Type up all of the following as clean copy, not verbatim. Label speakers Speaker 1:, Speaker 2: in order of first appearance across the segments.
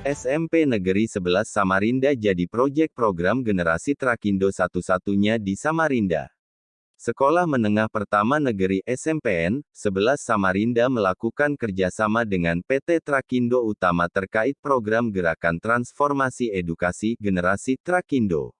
Speaker 1: SMP Negeri 11 Samarinda jadi proyek program generasi Trakindo satu-satunya di Samarinda. Sekolah Menengah Pertama Negeri SMPN 11 Samarinda melakukan kerjasama dengan PT Trakindo Utama terkait program Gerakan Transformasi Edukasi Generasi Trakindo.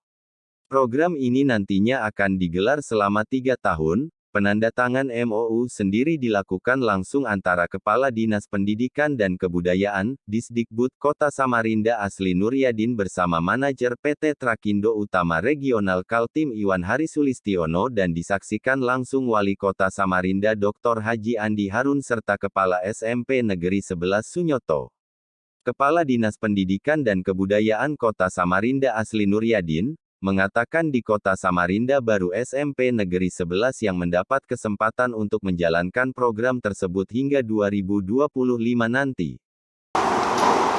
Speaker 1: Program ini nantinya akan digelar selama 3 tahun. Penandatangan MOU sendiri dilakukan langsung antara Kepala Dinas Pendidikan dan Kebudayaan, Disdikbud Kota Samarinda Asli Nuryadin bersama manajer PT Trakindo Utama Regional Kaltim Iwan Harisulistiono dan disaksikan langsung Wali Kota Samarinda Dr. Haji Andi Harun serta Kepala SMP Negeri 11 Sunyoto. Kepala Dinas Pendidikan dan Kebudayaan Kota Samarinda Asli Nuryadin mengatakan di Kota Samarinda baru SMP Negeri 11 yang mendapat kesempatan untuk menjalankan program tersebut hingga 2025 nanti.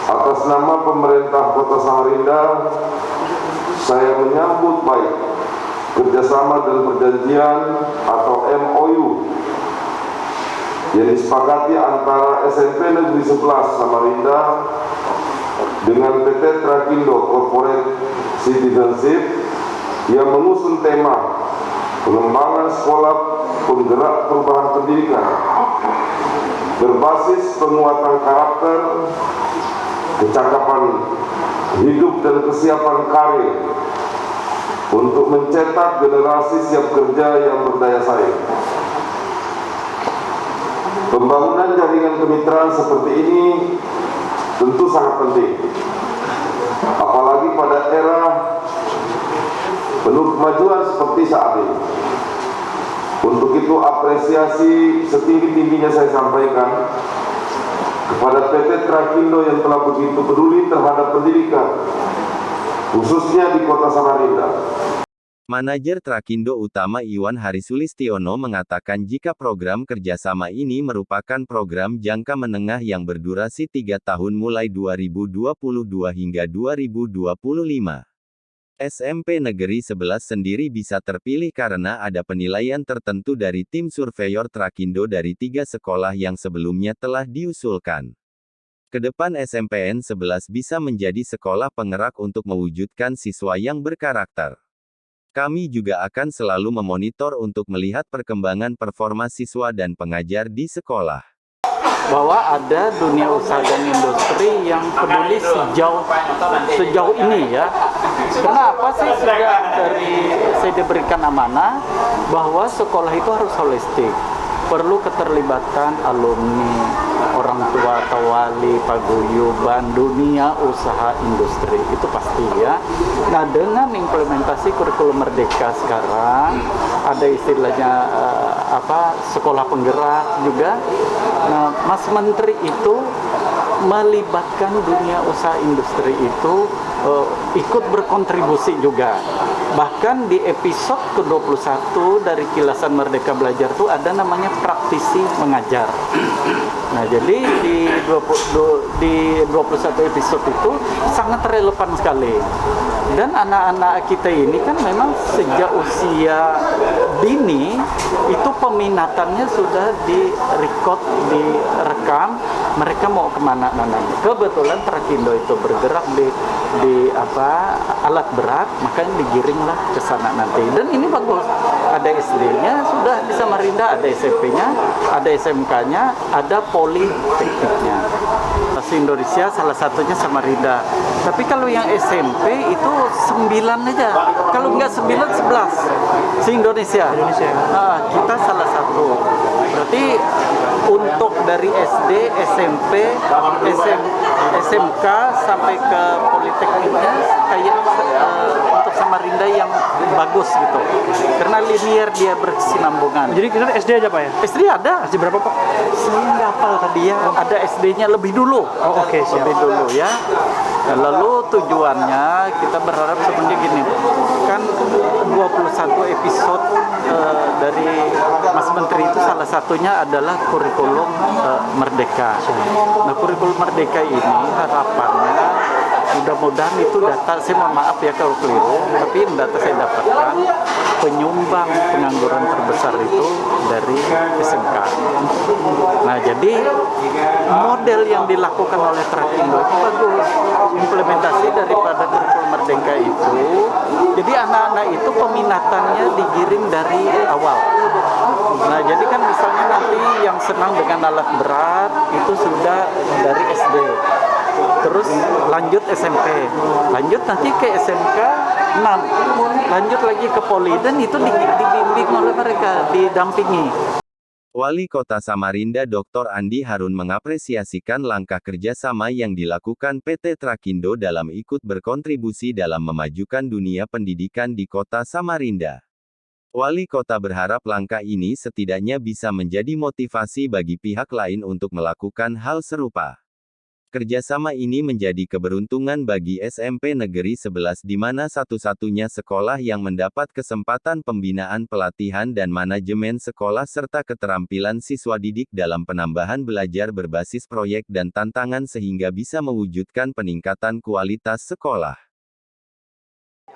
Speaker 2: Atas nama pemerintah Kota Samarinda, saya menyambut baik kerjasama dan perjanjian atau MOU yang disepakati antara SMP Negeri 11 Samarinda dengan PT Trakindo Corporate Citizenship yang mengusung tema pengembangan sekolah penggerak perubahan pendidikan berbasis penguatan karakter, kecakapan hidup dan kesiapan karir untuk mencetak generasi siap kerja yang berdaya saing. Pembangunan jaringan kemitraan seperti ini tentu sangat penting, apalagi pada era penuh kemajuan seperti saat ini. Untuk itu apresiasi setinggi-tingginya saya sampaikan kepada PT Trakindo yang telah begitu peduli terhadap pendidikan, khususnya di Kota Samarinda.
Speaker 1: Manajer Trakindo Utama Iwan Harisulistiono mengatakan jika program kerjasama ini merupakan program jangka menengah yang berdurasi 3 tahun mulai 2022 hingga 2025. SMP Negeri 11 sendiri bisa terpilih karena ada penilaian tertentu dari tim surveyor Trakindo dari 3 sekolah yang sebelumnya telah diusulkan. Kedepan SMPN 11 bisa menjadi sekolah penggerak untuk mewujudkan siswa yang berkarakter. Kami juga akan selalu memonitor untuk melihat perkembangan performa siswa dan pengajar di sekolah.
Speaker 3: Bahwa ada dunia usaha dan industri yang peduli sejauh ini ya. Kenapa sih sejak dari saya diberikan amanah bahwa sekolah itu harus holistik. Perlu keterlibatan alumni, orang tua atau wali, paguyuban, dunia usaha industri, itu pasti ya. Nah, dengan implementasi kurikulum Merdeka sekarang, ada istilahnya sekolah penggerak juga. Nah, Mas Menteri itu melibatkan dunia usaha industri itu ikut berkontribusi juga. Bahkan di episode ke-21 dari Kilasan Merdeka Belajar itu ada namanya praktisi mengajar. Nah, jadi di 21 episode itu sangat relevan sekali. Dan anak-anak kita ini kan memang sejak usia dini itu peminatannya sudah direkod, direkam, mereka mau kemana nanti. Kebetulan Trakindo itu bergerak di alat berat, makanya digiringlah ke sana nanti. Dan ini bagus, ada SD-nya sudah di Samarinda, ada SMP-nya, ada SMK-nya, ada politekniknya. Indonesia salah satunya Samarinda. Tapi kalau yang SMP itu 9 aja. Kalau enggak 9, 11 se-Indonesia. Nah, kita salah satu. Berarti untuk dari SD, SMP, SMK sampai ke politekniknya kayak untuk Samarinda yang bagus gitu. Karena linear dia berkesinambungan.
Speaker 4: Jadi kita SD aja Pak ya?
Speaker 3: SD ada.
Speaker 4: SD berapa Pak?
Speaker 3: Saya nggak hafal tadi ya. Ada SD-nya lebih dulu.
Speaker 4: Oh, oke, siap.
Speaker 3: Lebih dulu ya. Nah, lalu tujuannya kita berharap sebenarnya gini. Kan 21 episode dari Mas Menteri itu salah satunya adalah kurikulum Merdeka. Nah, kurikulum Merdeka ini harapannya mudah-mudahan itu data, saya mohon maaf ya kalau keliru, tapi data saya dapatkan penyumbang pengangguran terbesar itu dari SMK. Nah, jadi model yang dilakukan oleh Trakindo itu bagus, implementasi daripada kurikulum Merdeka itu. Jadi anak-anak itu peminatannya digiring dari awal. Nah, jadi kan misalnya nanti yang senang dengan alat berat itu sudah dari SD. Terus lanjut SMP, lanjut nanti ke SMK 6, lanjut lagi ke Poli, dan itu dibimbing oleh mereka, didampingi.
Speaker 1: Wali Kota Samarinda Dr. Andi Harun mengapresiasikan langkah kerjasama yang dilakukan PT Trakindo dalam ikut berkontribusi dalam memajukan dunia pendidikan di Kota Samarinda. Wali Kota berharap langkah ini setidaknya bisa menjadi motivasi bagi pihak lain untuk melakukan hal serupa. Kerjasama ini menjadi keberuntungan bagi SMP Negeri 11 di mana satu-satunya sekolah yang mendapat kesempatan pembinaan pelatihan dan manajemen sekolah serta keterampilan siswa didik dalam penambahan belajar berbasis proyek dan tantangan sehingga bisa mewujudkan peningkatan kualitas sekolah.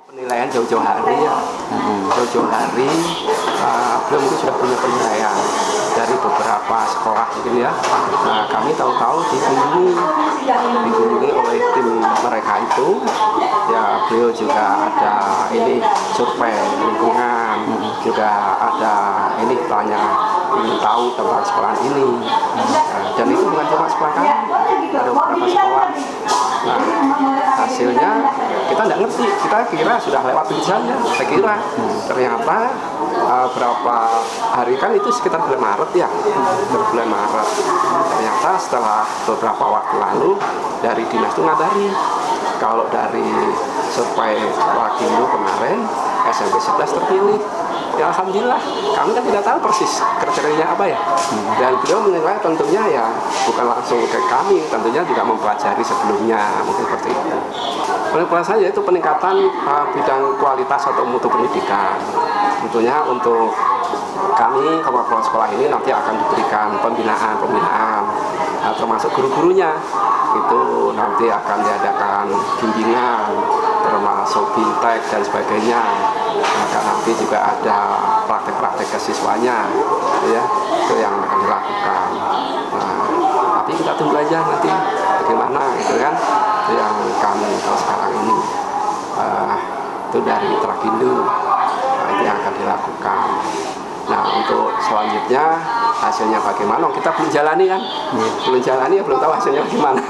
Speaker 4: Penilaian jauh-jauh hari ya, jauh-jauh hari belum itu sudah punya penilaian dari beberapa sekolah mungkin ya. Nah, kami tahu-tahu dikunjungi oleh tim mereka itu, ya beliau juga ada ini survei lingkungan, juga ada ini tanya ingin tahu tentang sekolah ini. Nah, dan itu bukan cuma sekolah kami, ada beberapa sekolah. Nah, hasilnya kita nggak ngerti, kita kira sudah lewat ujiannya, saya kira ternyata berapa hari kan itu sekitar bulan Maret ya, bulan Maret. Ternyata setelah beberapa waktu lalu dari dinas itu ngabari kalau dari survei Trakindo kemarin SMP 11 terpilih. Ya alhamdulillah, kami kan tidak tahu persis kriterianya apa ya. Dan beliau menilai tentunya ya bukan langsung ke kami, tentunya juga mempelajari sebelumnya, mungkin seperti itu. Penilaian saya itu peningkatan bidang kualitas atau mutu pendidikan. Tentunya untuk kami kepala sekolah ini nanti akan diberikan pembinaan, termasuk guru-gurunya. Itu nanti akan diadakan bimbingan, termasuk bintek dan sebagainya. Maka nanti juga ada praktek-praktek kesiswanya, ya, itu yang akan dilakukan. Nah, tapi kita tunggu aja nanti bagaimana, gitu kan, itu yang kami tahu sekarang ini. Itu dari Trakindo, itu yang akan dilakukan. Nah, untuk selanjutnya hasilnya bagaimana? Kita belum jalani kan, belum jalani ya belum tahu hasilnya bagaimana.